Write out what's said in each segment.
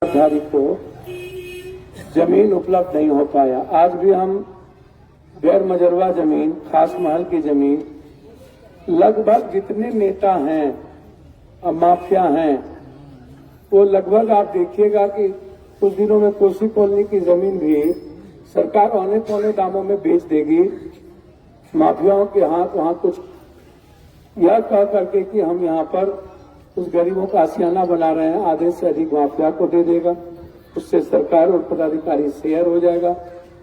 लाभधारी को जमीन उपलब्ध नहीं हो पाया। आज भी हम गैर मजरवा जमीन, खास महल की जमीन, लगभग जितने नेता हैं और माफिया हैं, वो लगभग आप देखिएगा कि कुछ दिनों में कोसी कॉलोनी की जमीन भी सरकार औने पौने दामों में बेच देगी माफियाओं के हाथ। वहां कुछ यह कह करके कि हम यहाँ पर उस गरीबों का आशियाना बना रहे हैं, आधे से अधिक माफिया को दे देगा, उससे सरकार और पदाधिकारी शेयर हो जाएगा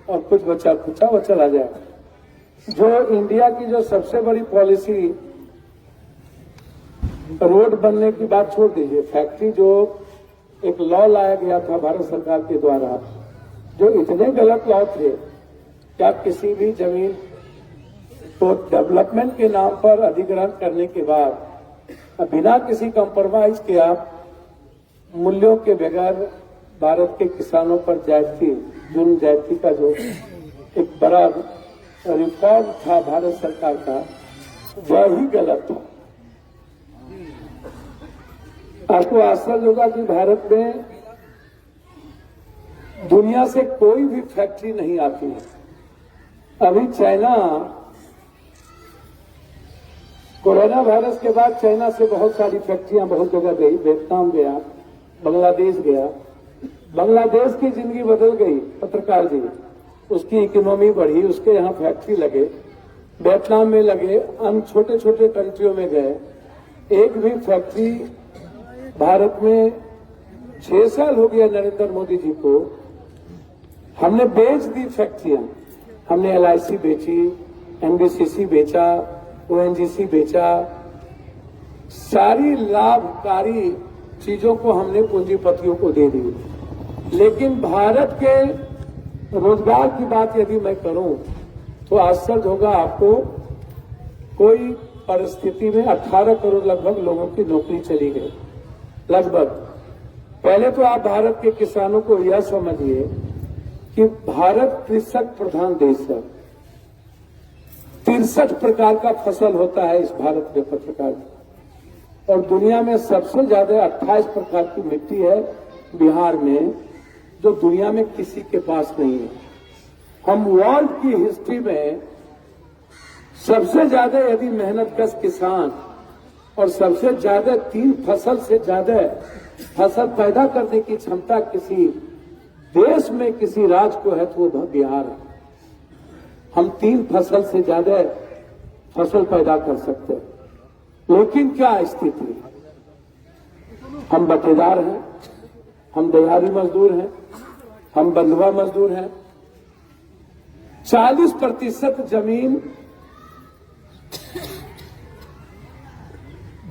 और कुछ बचा खुचा वो चला जाएगा। जो इंडिया की जो सबसे बड़ी पॉलिसी, रोड बनने की बात छोड़ दीजिए, फैक्ट्री जो एक लॉ लाया गया था भारत सरकार के द्वारा, जो इतने गलत लॉ थे कि आप किसी भी जमीन तो डेवलपमेंट के नाम पर अधिग्रहण करने के बाद बिना किसी कंप्रोमाइज के आप मूल्यों के बगैर भारत के किसानों पर ज्यादती, जुर्म ज्यादती का जो एक बड़ा रिकॉर्ड था भारत सरकार का, वह ही गलत था। आपको आश्चर्य होगा कि भारत में दुनिया से कोई भी फैक्ट्री नहीं आती है। अभी चाइना, कोरोना वायरस के बाद चाइना से बहुत सारी फैक्ट्रियां बहुत जगह गई, वियतनाम गया, बांग्लादेश गया। बांग्लादेश की जिंदगी बदल गई पत्रकार जी, उसकी इकोनॉमी बढ़ी, उसके यहाँ फैक्ट्री लगे, वियतनाम में लगे, अन्य छोटे छोटे कंट्रियों में गए। एक भी फैक्ट्री भारत में 6 साल हो गया नरेंद्र मोदी जी को, हमने बेच दी फैक्ट्रियां। हमने LIC बेची, NBCC बेचा, ONGC बेचा, सारी लाभकारी चीजों को हमने पूंजीपतियों को दे दी। लेकिन भारत के रोजगार की बात यदि मैं करूं तो आश्चर्य होगा आपको, कोई परिस्थिति में 18 करोड़ लगभग लोगों की नौकरी चली गई, लगभग। पहले तो आप भारत के किसानों को यह समझिए कि भारत कृषक प्रधान देश है। 63 प्रकार का फसल होता है इस भारत में पत्रकार, और दुनिया में सबसे ज्यादा 28 प्रकार की मिट्टी है बिहार में, जो दुनिया में किसी के पास नहीं है। हम वर्ल्ड की हिस्ट्री में सबसे ज्यादा यदि मेहनतकश किसान और सबसे ज्यादा 3 फसल से ज्यादा फसल पैदा करने की क्षमता किसी देश में किसी राज्य को है तो वो बिहार है। हम 3 फसल से ज्यादा फसल पैदा कर सकते हैं, लेकिन क्या स्थिति, हम बटेदार हैं, हम दिहाड़ी मजदूर हैं, हम बंधुआ मजदूर हैं। 40% जमीन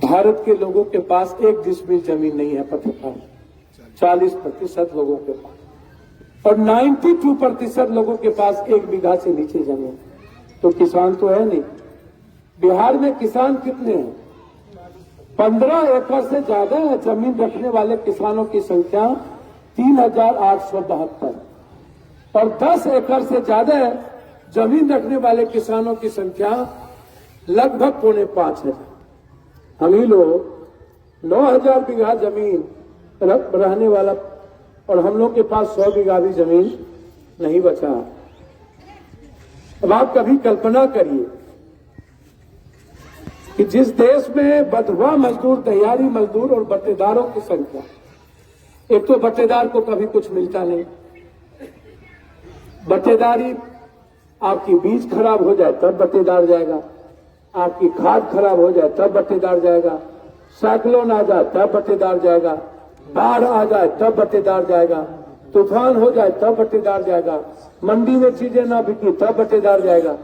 भारत के लोगों के पास 1 डिसमिल जमीन नहीं है पत्रकार, 40% लोगों के पास, और 92% लोगों के पास 1 बीघा से नीचे जमीन। तो किसान तो है नहीं। बिहार में किसान कितने हैं? 15 एकड़ से ज्यादा जमीन रखने वाले किसानों की संख्या 3872, और 10 एकड़ से ज्यादा जमीन रखने वाले किसानों की संख्या लगभग 4.5 हजार। हम ही लोग 9000 बीघा जमीन रहने वाला, और हम लोग के पास 100 बीघा भी जमीन नहीं बचा। अब आप कभी कल्पना करिए कि जिस देश में बंधुआ मजदूर, दिहाड़ी मजदूर और बटेदारों की संख्या, एक तो बटेदार को कभी कुछ मिलता नहीं, बटेदारी आपकी बीज खराब हो जाए तब बटेदार जाएगा, आपकी खाद खराब हो जाए तब बटेदार जाएगा, साइक्लोन आ जाए तब बटेदार जाएगा, बाढ़ आ जाए तब बटेदार जाएगा, तूफान हो जाए तब बटेदार जाएगा, मंडी में चीजें ना बिकी तब बटेदार जाएगा।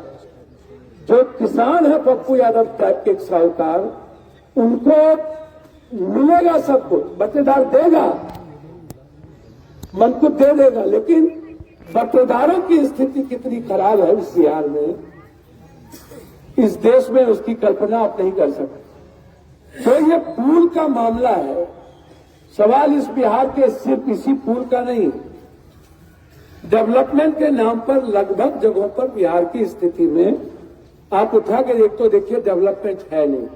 जो किसान है पप्पू यादव टाइप के साहूकार, उनको मिलेगा सब कुछ, बटेदार देगा, मन को दे देगा, लेकिन बटेदारों की स्थिति कितनी खराब है इस बिहार में, इस देश में, उसकी कल्पना आप नहीं कर सकते। तो ये पुल का मामला है। सवाल इस बिहार के सिर्फ इसी पुल का नहीं, डेवलपमेंट के नाम पर लगभग जगहों पर बिहार की स्थिति में आप उठा के देख तो देखिए डेवलपमेंट है नहीं।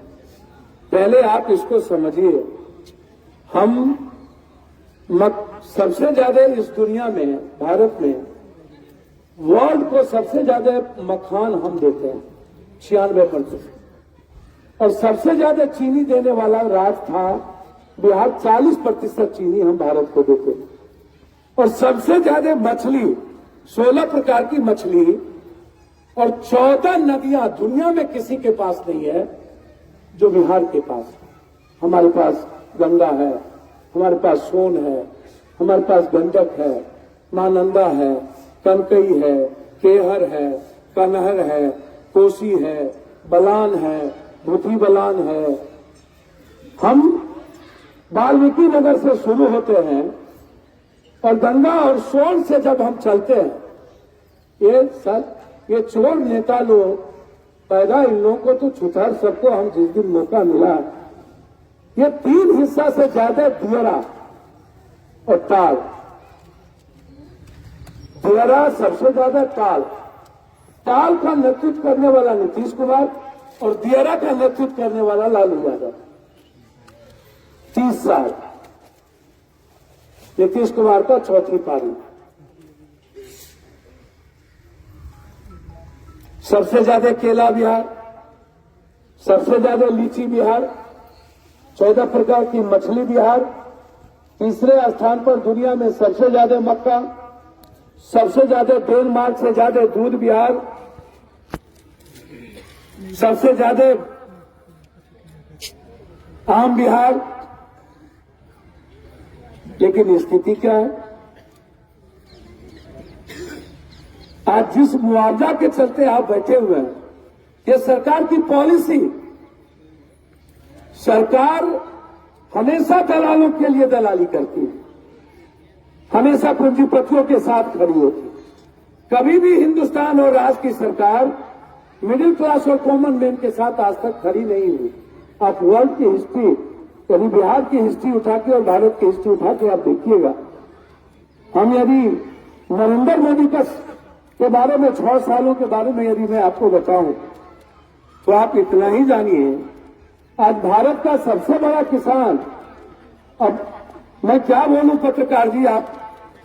पहले आप इसको समझिए, हम सबसे ज्यादा इस दुनिया में, भारत में, वर्ल्ड को सबसे ज्यादा मखान हम देते हैं 96%, और सबसे ज्यादा चीनी देने वाला राज्य था बिहार। 40% चीनी हम भारत को देते हैं। और सबसे ज्यादा मछली, 16 प्रकार की मछली और 14 नदियां दुनिया में किसी के पास नहीं है जो बिहार के पास है। हमारे पास गंगा है, हमारे पास सोन है, हमारे पास गंडक है, महानंदा है, कनकई है, केहर है, कनहर है, कोसी है, बलान है, भूथी बलान है। हम वाल्मीकि नगर से शुरू होते हैं और गंगा और सोन से जब हम चलते हैं, ये चोर नेता लोग पैदा, इन लोगों को तो छुटार सबको हम जिस दिन मौका मिला, ये 3 हिस्सा से ज्यादा दियरा और ताल, दियरा सबसे ज्यादा, ताल का नेतृत्व करने वाला नीतीश कुमार और दियरा का नेतृत्व करने वाला लालू यादव। 30 साल नीतीश कुमार का चौथी पारी। सबसे ज्यादा केला बिहार, सबसे ज्यादा लीची बिहार, 14 प्रकार की मछली बिहार, तीसरे स्थान पर दुनिया में सबसे ज्यादा मक्का, सबसे ज्यादा डेनमार्क से ज्यादा दूध बिहार, सबसे ज्यादा आम बिहार। लेकिन स्थिति क्या है? आज जिस मुआवजा के चलते आप बैठे हुए हैं, ये सरकार की पॉलिसी, सरकार हमेशा दलालों के लिए दलाली करती है, हमेशा पूंजीपतियों के साथ खड़ी होती है। कभी भी हिंदुस्तान और राज्य की सरकार मिडिल क्लास और कॉमन मैन के साथ आज तक खड़ी नहीं हुई। आप वर्ल्ड की हिस्ट्री, यानी बिहार की हिस्ट्री उठा के और भारत की हिस्ट्री उठा के आप देखिएगा। हम यदि नरेंद्र मोदी के बारे में 6 सालों के बारे में यदि मैं आपको बताऊं तो आप इतना ही जानिए, आज भारत का सबसे बड़ा किसान, अब मैं क्या बोलूं पत्रकार जी, आप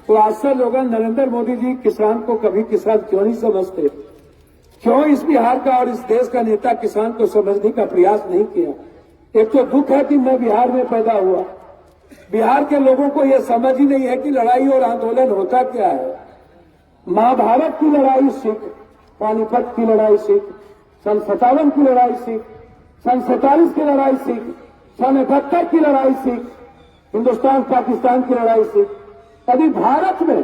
तो आश्चर्य होगा, नरेंद्र मोदी जी किसान को कभी किसान क्यों नहीं समझते? क्यों इस बिहार का और इस देश का नेता किसान को समझने का प्रयास नहीं किया? एक तो दुख है कि मैं बिहार में पैदा हुआ, बिहार के लोगों को यह समझ ही नहीं है कि लड़ाई और आंदोलन होता क्या है। महाभारत की लड़ाई सीख, पानीपत की लड़ाई सीख, सन 57 की लड़ाई सीख, सन 47 की लड़ाई सीख, सन 71 की लड़ाई सीख, हिंदुस्तान पाकिस्तान की लड़ाई सीख। यदि भारत में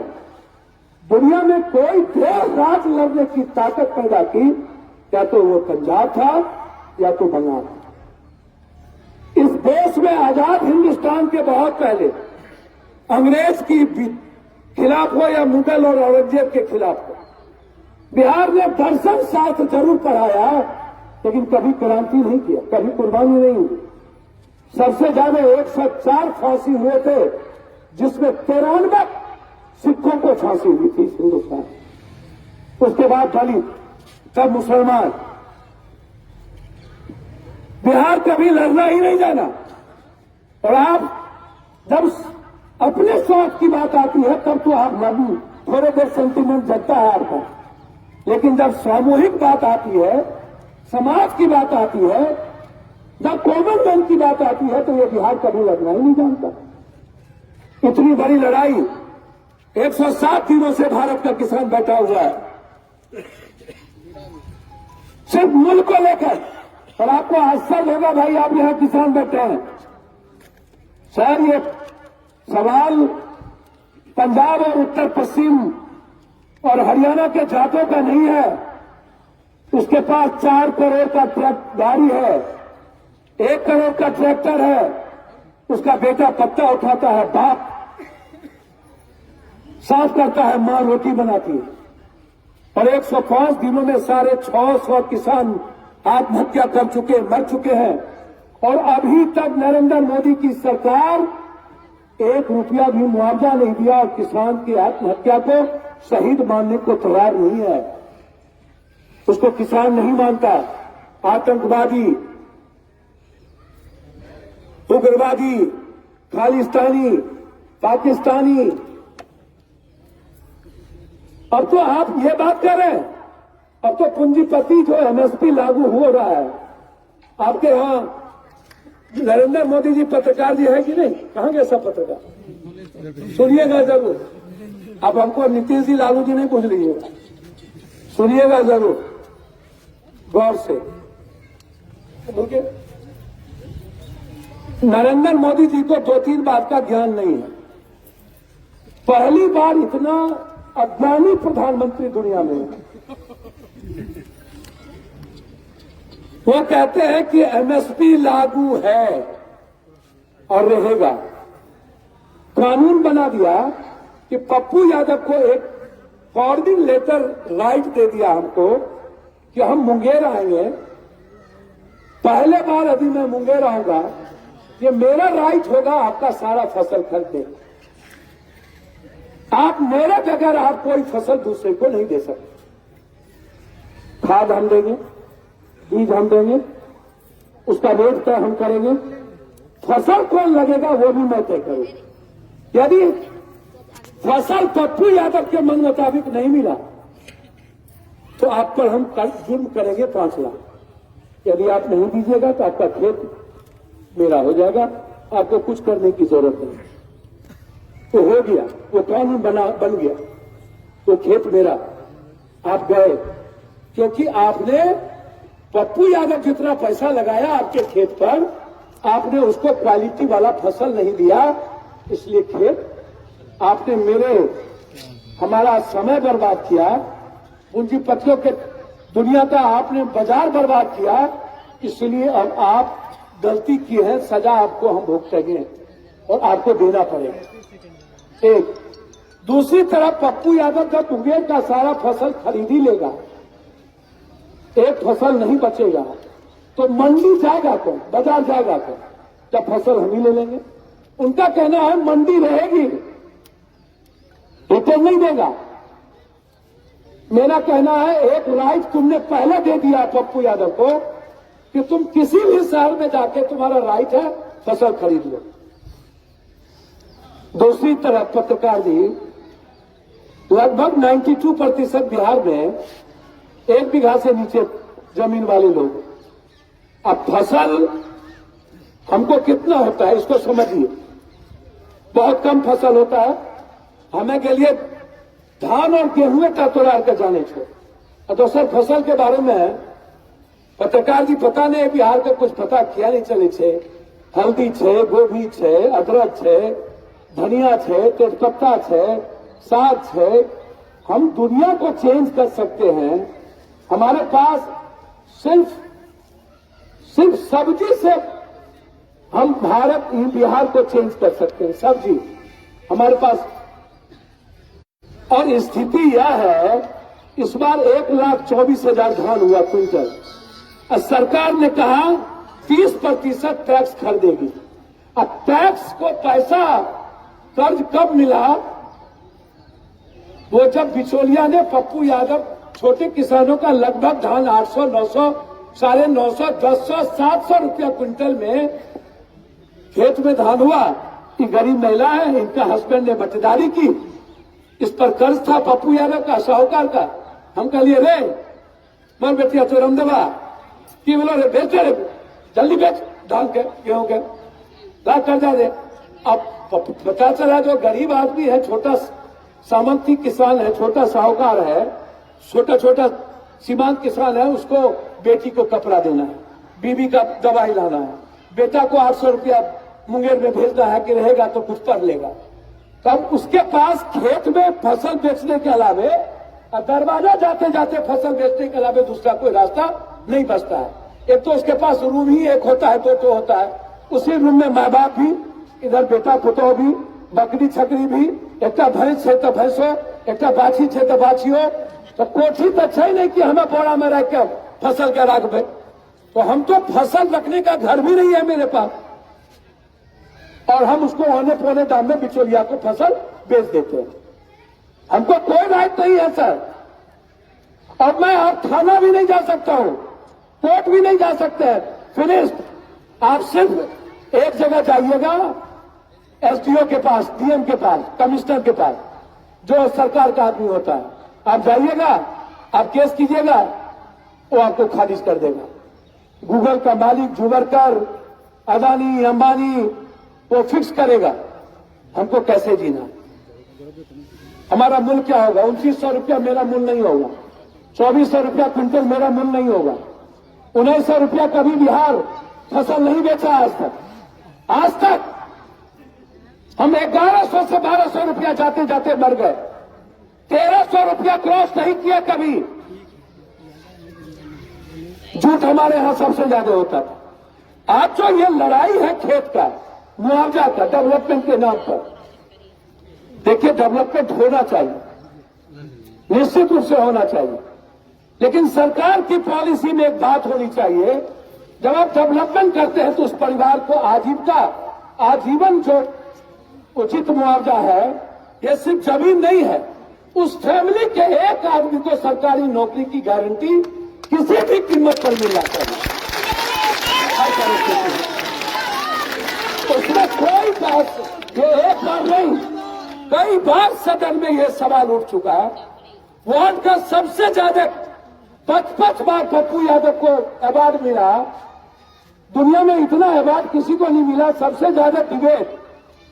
दुनिया में कोई देश राज लड़ने की ताकत पैदा की, या तो वो पंजाब था या तो बंगाल था। इस देश में आजाद हिंदुस्तान के बहुत पहले अंग्रेज की खिलाफ हो या मुगल और औरंगजेब के खिलाफ हो, बिहार ने दर्शन शास्त्र जरूर पढ़ाया, लेकिन कभी क्रांति नहीं किया, कभी कुर्बानी नहीं हुई। सबसे ज्यादा 104 फांसी हुए थे, जिसमें 93 सिखों को फांसी हुई थी हिंदुस्तान। उसके बाद दलित, तब मुसलमान। बिहार कभी लड़ना ही नहीं जाना। और आप जब अपने स्वार्थ की बात आती है तब तो आप लड़ू, थोड़े देर सेंटीमेंट जगता है आपका, लेकिन जब सामूहिक बात आती है, समाज की बात आती है, जब कॉमन मैन की बात आती है, तो ये बिहार कभी लड़ना ही नहीं जानता। इतनी बड़ी लड़ाई 107 दिनों से भारत का किसान बैठा हुआ है, सिर्फ मुल्क को लेकर। और आपको आश्चर्य होगा भाई, आप यहां किसान बैठे हैं। सर, ये सवाल पंजाब और उत्तर पश्चिम और हरियाणा के जातों का नहीं है। उसके पास 4 करोड़ का गाड़ी है, 1 करोड़ का ट्रैक्टर है, उसका बेटा पत्ता उठाता है, बाप साफ करता है, मां रोटी बनाती है। और 105 दिनों में 650 किसान आत्महत्या कर चुके, मर चुके हैं। और अभी तक नरेंद्र मोदी की सरकार 1 रुपया भी मुआवजा नहीं दिया और किसान की आत्महत्या को शहीद मानने को तैयार नहीं है। उसको किसान नहीं मानता, आतंकवादी, उग्रवादी, खालिस्तानी, पाकिस्तानी। अब तो आप ये बात कर रहे हैं, अब तो पूंजीपति जो एमएसपी लागू हो रहा है आपके यहां। नरेंद्र मोदी जी पत्रकार जी है कि नहीं? कहां गए सब पत्रकार? सुनिएगा जरूर। अब हमको नीतीश जी लालू जी नहीं पूछ लीजिएगा, सुनिएगा जरूर गौर से। ओके, नरेंद्र मोदी जी को 2-3 बात का ज्ञान नहीं है। पहली बार इतना अज्ञानी प्रधानमंत्री दुनिया में है। वो कहते हैं कि एमएसपी लागू है और रहेगा। कानून बना दिया कि पप्पू यादव को एक फॉरवर्डिंग लेटर राइट दे दिया हमको कि हम मुंगेर आएंगे। पहले बार अभी मैं मुंगेर आऊंगा, ये मेरा राइट होगा आपका सारा फसल खरीदने। आप मेरे बगैर आप कोई फसल दूसरे को नहीं दे सकते। खाद हम देंगे, बीज हम देंगे, उसका रेट तय हम करेंगे, फसल कौन लगेगा वो भी मैं तय करूंगा। यदि फसल पप्पू यादव के मन मुताबिक नहीं मिला तो आप पर हम जुर्म करेंगे 5 लाख। यदि आप नहीं दीजिएगा तो आपका खेत मेरा हो जाएगा, आपको कुछ करने की जरूरत नहीं। तो हो गया, वो कानून बन गया, तो खेत मेरा। आप गए क्योंकि आपने पप्पू यादव जितना पैसा लगाया आपके खेत पर, आपने उसको क्वालिटी वाला फसल नहीं दिया, इसलिए खेत आपने हमारा समय बर्बाद किया, पूंजीपतियों के दुनिया का आपने बाजार बर्बाद किया। इसलिए अब आप गलती की है, सजा आपको हम भुगतेंगे और आपको देना पड़ेगा। एक दूसरी तरफ पप्पू यादव जब मुंगेर का सारा फसल खरीद ही लेगा, एक फसल नहीं बचेगा, तो मंडी जाएगा कौन, बाजार जाएगा कौन? जब फसल हम ही ले लेंगे। उनका कहना है मंडी रहेगी, रिटर्न नहीं देगा। मेरा कहना है एक राइट तुमने पहले दे दिया पप्पू यादव को कि तुम किसी भी शहर में जाके तुम्हारा राइट है फसल खरीद लो। दूसरी तरफ पत्रकार जी, लगभग 92% बिहार में 1 बीघा से नीचे जमीन वाले लोग। अब फसल हमको कितना होता है इसको समझिए, बहुत कम फसल होता है हमें के लिए। धान और गेहूं का तोड़ा के जाने छो। और दोसर फसल के बारे में पत्रकार जी पता नहीं, बिहार के कुछ पता किया नहीं चले छे। हल्दी छे, गोभी छे, अदरक छे, धनिया छे, तेजपत्ता छे, साग छे। हम दुनिया को चेंज कर सकते हैं। हमारे पास सिर्फ सब्जी से हम बिहार को चेंज कर सकते हैं, सब्जी हमारे पास। और स्थिति यह है, इस बार 1,24,000 धान हुआ क्विंटल, और सरकार ने कहा 30% टैक्स खरीदेगी। अब टैक्स को पैसा कर्ज कब मिला? वो जब बिचौलिया ने पप्पू यादव छोटे किसानों का लगभग धान 800, 900, 950, 1000, 700 रुपया क्विंटल में खेत में धान हुआ। ये गरीब महिला है, इनका हस्बैंड ने बटेदारी की, इस पर कर्ज था पप्पू यादव का, साहूकार का। हम कह लिए रे मन बेटिया तो रामदेवा की बोलो रे, बेच रे, जल्दी बेच धान के गेहूं के, ला कर्जा दे। अब पता चला जो गरीब आदमी है, छोटा सामंती किसान है, छोटा साहूकार है, छोटा सीमांत किसान है, उसको बेटी को कपड़ा देना है, बीवी का दवाई लाना है, बेटा को 800 रुपया मुंगेर में भेजना है कि रहेगा तो कुछ पढ़ लेगा। तब उसके पास खेत में फसल बेचने के अलावे, दरवाजा जाते जाते फसल बेचने के अलावे दूसरा कोई रास्ता नहीं बचता है। एक तो उसके पास रूम ही एक होता है, तो होता है, उसी रूम में माँ बाप भी, इधर बेटा पुतौ भी, बकरी छकरी भी, एक भैंस है तो भैंसो, एक बाछी है तो बाछियो। तो कोठी तो छै नहीं कि हमें बोरा में रख के फसल के रखबे। तो हम तो फसल रखने का घर भी नहीं है मेरे पास, और हम उसको औने पौने दाम में बिचौलिया को फसल बेच देते हैं। हमको कोई राइट नहीं है सर। और मैं अब थाना भी नहीं जा सकता हूं, कोर्ट भी नहीं जा सकते हैं, फिनिश्ड। आप सिर्फ एक जगह जाइएगा, एसडीओ के पास, डीएम के पास, कमिश्नर के पास, जो सरकार का आदमी होता है, आप जाइएगा, आप केस कीजिएगा, वो आपको खारिज कर देगा। गूगल का मालिक जुबरकर, अदानी, अंबानी, वो फिक्स करेगा हमको कैसे जीना, हमारा मूल्य क्या होगा। 2900 रुपया मेरा मूल्य नहीं होगा, 2400 रुपया क्विंटल मेरा मूल्य नहीं होगा, 1900 रुपया कभी बिहार फसल नहीं बेचा आज तक। आज तक हम 1100 से 1200 रुपया जाते जाते मर गए, 1300 रुपया क्रॉस नहीं किया कभी। झूठ हमारे यहां सबसे ज्यादा होता था। आज जो ये लड़ाई है खेत का, मुआवजा का, डेवलपमेंट के नाम पर, देखिए डेवलपमेंट होना चाहिए, निश्चित रूप से होना चाहिए, लेकिन सरकार की पॉलिसी में एक बात होनी चाहिए, जब आप डेवलपमेंट करते हैं तो उस परिवार को आजीवन जो उचित मुआवजा है, यह सिर्फ जमीन नहीं है, उस फैमिली के एक आदमी को सरकारी नौकरी की गारंटी किसी भी कीमत पर मिलना चाहिए। उसमें कोई बात, ये एक बार नहीं, कई बार सदन में यह सवाल उठ चुका है। वार्ड का सबसे ज्यादा 55 बार पप्पू यादव को अवार्ड मिला, दुनिया में इतना अवार्ड किसी को नहीं मिला। सबसे ज्यादा डिबेट,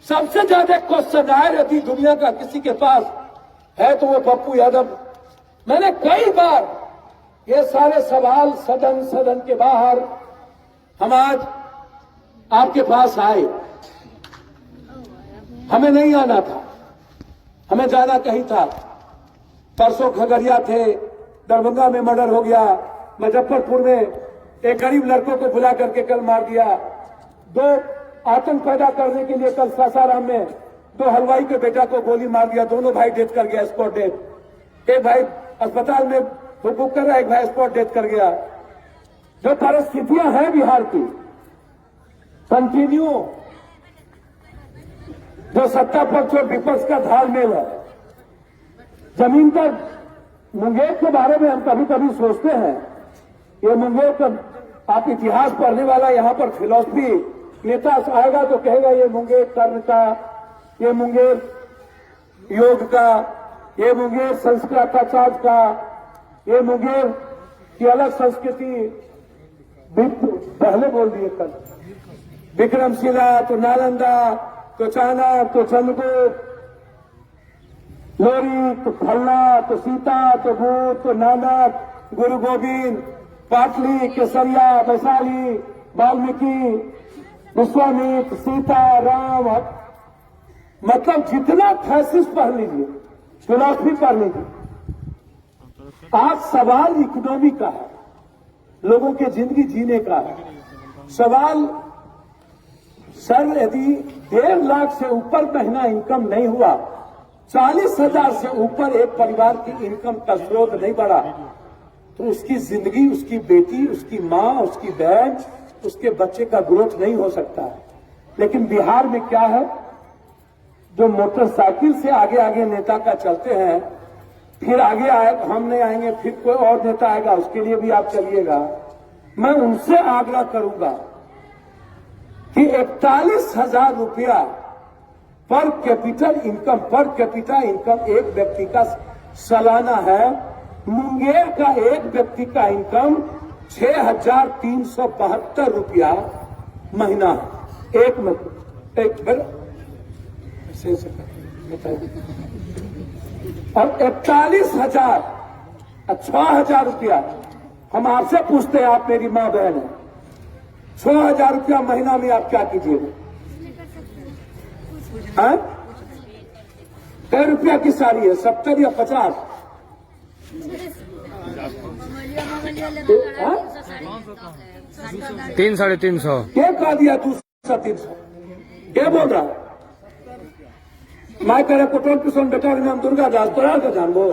सबसे ज्यादा क्वेश्चन आए यदि दुनिया का किसी के पास है तो वो पप्पू यादव। मैंने कई बार ये सारे सवाल सदन के बाहर हम आज आपके पास आए, हमें नहीं आना था, हमें जाना कहीं था। परसों खगड़िया थे, दरभंगा में मर्डर हो गया, मुजफ्फरपुर में एक गरीब लड़कों को बुला करके कल मार दिया, 2 आतंक पैदा करने के लिए कल सासाराम में 2 हलवाई के बेटा को गोली मार दिया, दोनों भाई डेथ कर गया, स्पॉट डेथ। एक भाई अस्पताल में बुक कर रहा है, एक भाई स्पॉट डेथ कर गया। जो परिस्थितियां हैं बिहार की, कंटिन्यू जो सत्ता पक्ष और विपक्ष का धारमेल है, जमीन पर मुंगेर के बारे में हम कभी कभी सोचते हैं, ये मुंगेर का आप इतिहास पढ़ने वाला यहां पर फिलॉसफी नेता आएगा तो कहेगा ये मुंगेर कर्ण का, ये मुंगेर योग का, ये मुंगेर संस्कृताचार्य का, ये मुंगेर की अलग संस्कृति। पहले बोल दिए कल, विक्रमशिला तो नालंदा तो चाणक्य तो चंद्रगुप्त, लोरी तो फलना तो सीता तो बुद्ध तो नानक, गुरु गोविंद, पाटली, केसरिया, वैशाली, वाल्मीकि, विश्वामित्र, सीता, राम, मतलब जितना थीसिस पढ़ लीजिए, फिलॉसफी पढ़ लीजिए। आज सवाल इकोनॉमी का है, लोगों के जिंदगी जीने का है सवाल। सर यदि 1.5 लाख से ऊपर महीना इनकम नहीं हुआ, 40,000 से ऊपर एक परिवार की इनकम का स्रोत नहीं बढ़ा, तो उसकी जिंदगी, उसकी बेटी, उसकी मां, उसकी बहन, उसके बच्चे का ग्रोथ नहीं हो सकता है। लेकिन बिहार में क्या है, जो मोटरसाइकिल से आगे आगे नेता का चलते हैं, फिर आगे हम नहीं आएंगे, फिर कोई और नेता आएगा, उसके लिए भी आप चलिएगा। मैं उनसे आग्रह करूंगा कि 41,000 रुपया पर कैपिटल इनकम एक व्यक्ति का सालाना है। मुंगेर का एक व्यक्ति का इनकम 6,372 रुपया महीना है। एक और 41,000 6,000 रुपया। हम आपसे पूछते हैं, आप मेरी मां बहन है, 6,000 रुपया महीना में आप क्या कीजिएगा? कई रुपया की साड़ी है, 70 या 50? 300-350 क्या कहा दिया? 200-300 क्या बोल रहा? मैं कह रहा कुटुम किशन बेटा नाम दुर्गा दास तोरा के जानबो,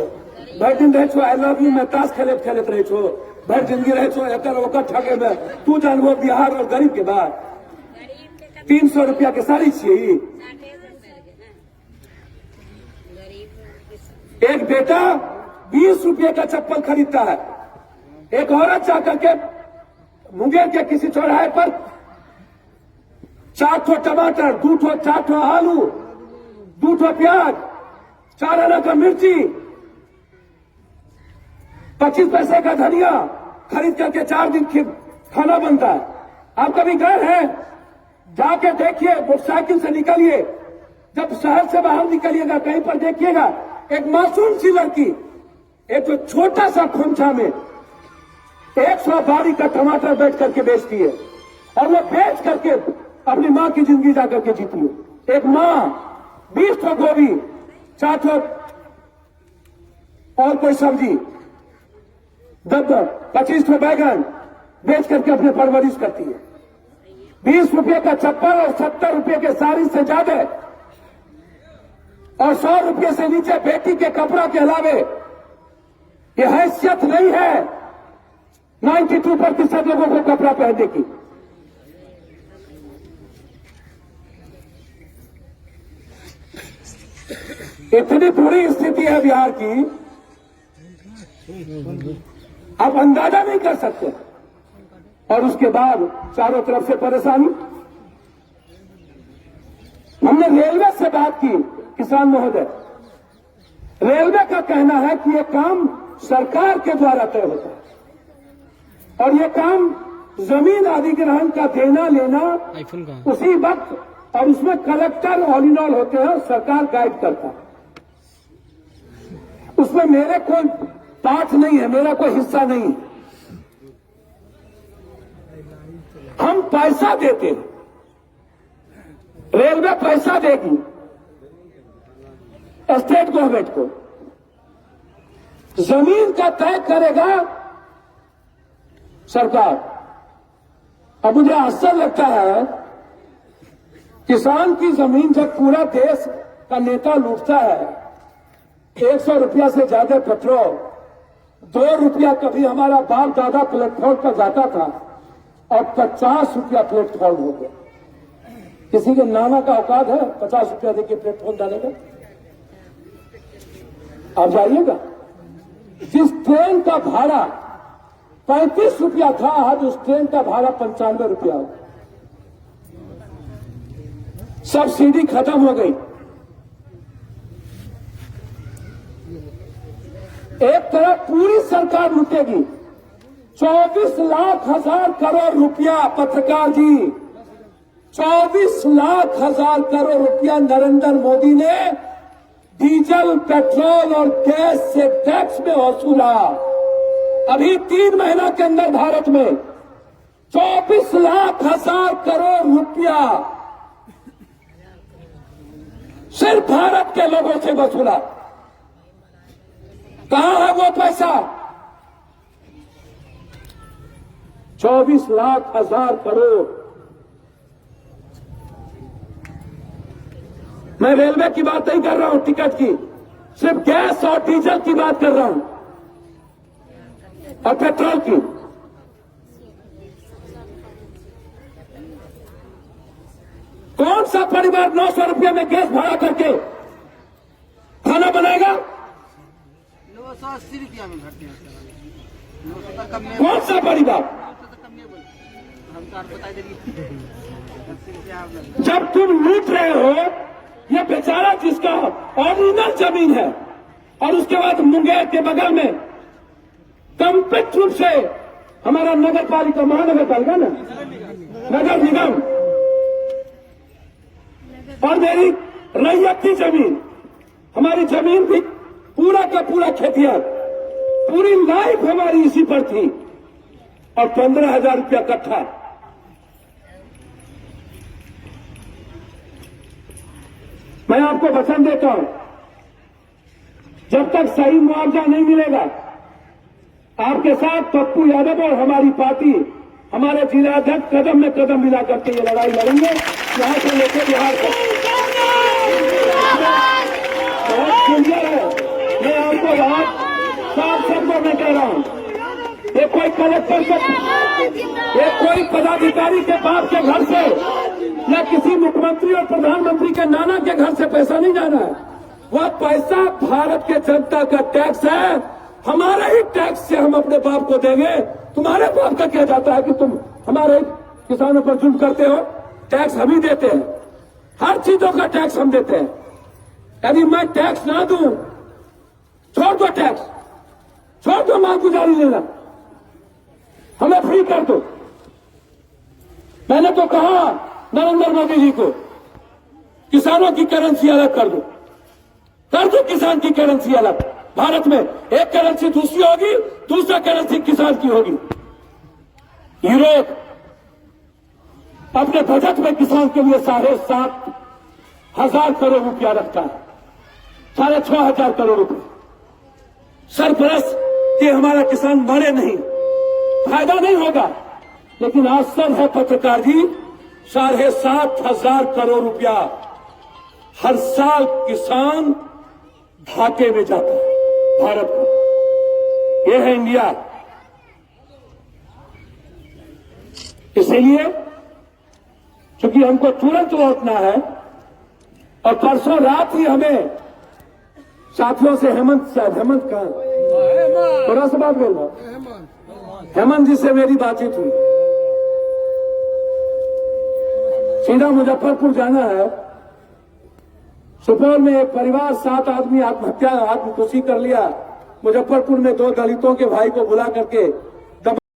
भर दिन रहे छो आई लव यू में ताश खेलत रहे छो, भर जिंदगी रहे छो एकर ओकर ठगे में, तू जानबो बिहार और गरीब के बाद 300 रुपया के साड़ी छिए। एक बेटा 20 रुपये का चप्पल खरीदता है, एक औरत जाकर के मुंगेर के किसी चौराहे पर 4 ठो टमाटर, 2 ठो 4 ठो आलू, 2 ठो प्याज, 4 आना का मिर्ची, 25 पैसे का धनिया खरीद करके 4 दिन खाना बनता है। आप कभी गए हैं? जाके देखिए, मोटरसाइकिल से निकलिए, जब शहर से बाहर निकलिएगा कहीं पर देखिएगा एक मासूम सी लड़की एक तो छोटा सा खोमचा में 100 बारी का टमाटर बैठ करके बेचती है और वो बेच करके अपनी माँ की जिंदगी जाकर के जीती है। एक माँ 20 ठो गोभी, 4 ठो और कोई सब्जी, 10-25 ठो बैगन बेच करके अपने परवरिश करती है। 20 रुपए का चप्पल और 70 रुपए के साड़ी से ज्यादा और 100 रुपए से नीचे बेटी के कपड़ा के अलावे यह हैसियत नहीं है 92% लोगों को कपड़ा पहनने की। इतनी बुरी स्थिति है बिहार की, आप अंदाजा नहीं कर सकते। और उसके बाद चारों तरफ से परेशानी। हमने रेलवे से बात की, किसान महोदय, रेलवे का कहना है कि यह काम सरकार के द्वारा तय होता है और यह काम जमीन अधिग्रहण का देना लेना उसी वक्त और उसमें कलेक्टर ऑल इन ऑल होते हैं, सरकार गाइड करता है। उसमें मेरे कोई पार्ट नहीं है, मेरा कोई हिस्सा नहीं है। हम पैसा देते हैं, रेलवे पैसा देगी स्टेट गवर्नमेंट को, जमीन का तय करेगा सरकार। अब मुझे आश्चर्य लगता है, किसान की जमीन जब पूरा देश का नेता लूटता है, 100 रुपया से ज्यादा पेट्रोल, 2 रुपया कभी हमारा बाप दादा प्लेटफॉर्म पर जाता था और 50 रुपया प्लेटफॉर्म हो गया। किसी के नाना का औकात है 50 रुपया देके प्लेटफॉर्म डालेगा? आप जाइएगा, जिस ट्रेन का भाड़ा 35 रुपया था, आज उस ट्रेन का भाड़ा 95 रुपया हो। सब्सिडी खत्म हो गई। एक तरफ पूरी सरकार लूटेगी, 24 लाख हजार करोड़ रुपया, पत्रकार जी, 24 लाख हजार करोड़ रुपया नरेंद्र मोदी ने डीजल, पेट्रोल और गैस से टैक्स में वसूला। अभी 3 महीना के अंदर भारत में 24 लाख हजार करोड़ रुपया सिर्फ भारत के लोगों से वसूला। कहां है वो पैसा? 24 लाख हजार करोड़। मैं रेलवे की बात नहीं कर रहा हूं, टिकट की, सिर्फ गैस और डीजल की बात कर रहा हूं और पेट्रोल की। कौन सा परिवार 900 रुपये में गैस भाड़ा करके खाना बनाएगा? 980 रुपया में भरते हैं। कौन सा परिवार? जब तुम लूट रहे हो, ये बेचारा जिसका ओरिजिनल जमीन है और उसके बाद मुंगेर के बगल में कंप्लीट रूप से हमारा नगर पालिका, महानगर पालिका ना, नगर निगम, और मेरी रैयती जमीन, हमारी जमीन भी पूरा का पूरा खेतिया, पूरी लाइफ हमारी इसी पर थी और 15,000 रुपया कट्ठा। मैं आपको वचन देता हूं, जब तक सही मुआवजा नहीं मिलेगा, आपके साथ पप्पू यादव और हमारी पार्टी, हमारे जिलाध्यक्ष कदम में कदम मिला करके ये लड़ाई लड़ेंगे, यहां से लेकर बिहार तक। बहुत क्लियर है, मैं आपको बहुत साफ शब्दों में कह रहा हूं। ये कोई कलेक्टर से, ये कोई पदाधिकारी के बाप के घर से या किसी मुख्यमंत्री और प्रधानमंत्री के नाना के घर से पैसा नहीं जाना है। वह पैसा भारत के जनता का टैक्स है, हमारे ही टैक्स से हम अपने बाप को देंगे। तुम्हारे बाप का क्या जाता है कि तुम हमारे किसानों पर जुल्म करते हो? टैक्स हम ही देते हैं, हर चीजों का टैक्स हम देते हैं। यदि मैं टैक्स ना दूं, छोड़ दो टैक्स, छोड़ दो मालगुजारी लेना, हमें फ्री कर दो। मैंने तो कहा नरेंद्र मोदी जी को, किसानों की करेंसी अलग कर दो किसान की करेंसी अलग। भारत में एक करेंसी दूसरी होगी, दूसरा करेंसी किसान की होगी। यूरोप अपने बजट में किसान के लिए 7,500 करोड़ रुपया रखता है, 6,500 करोड़ रुपए। सरप्लस कि हमारा किसान मरे नहीं, फायदा नहीं होगा। लेकिन आश्चर्य है पत्रकार जी, 7,500 करोड़ रुपया हर साल किसान घाटे में जाता है भारत का। यह है इंडिया। इसीलिए क्योंकि हमको तुरंत लौटना है, और परसों रात ही हमें साथियों से हेमंत कहा, थोड़ा सा बात बोल रहा, हेमंत जी से मेरी बातचीत हुई। सीधा मुजफ्फरपुर जाना है। सुपौल में एक परिवार 7 आदमी आत्महत्या, आत्मकुशी कर लिया। मुजफ्फरपुर में 2 दलितों के भाई को बुला करके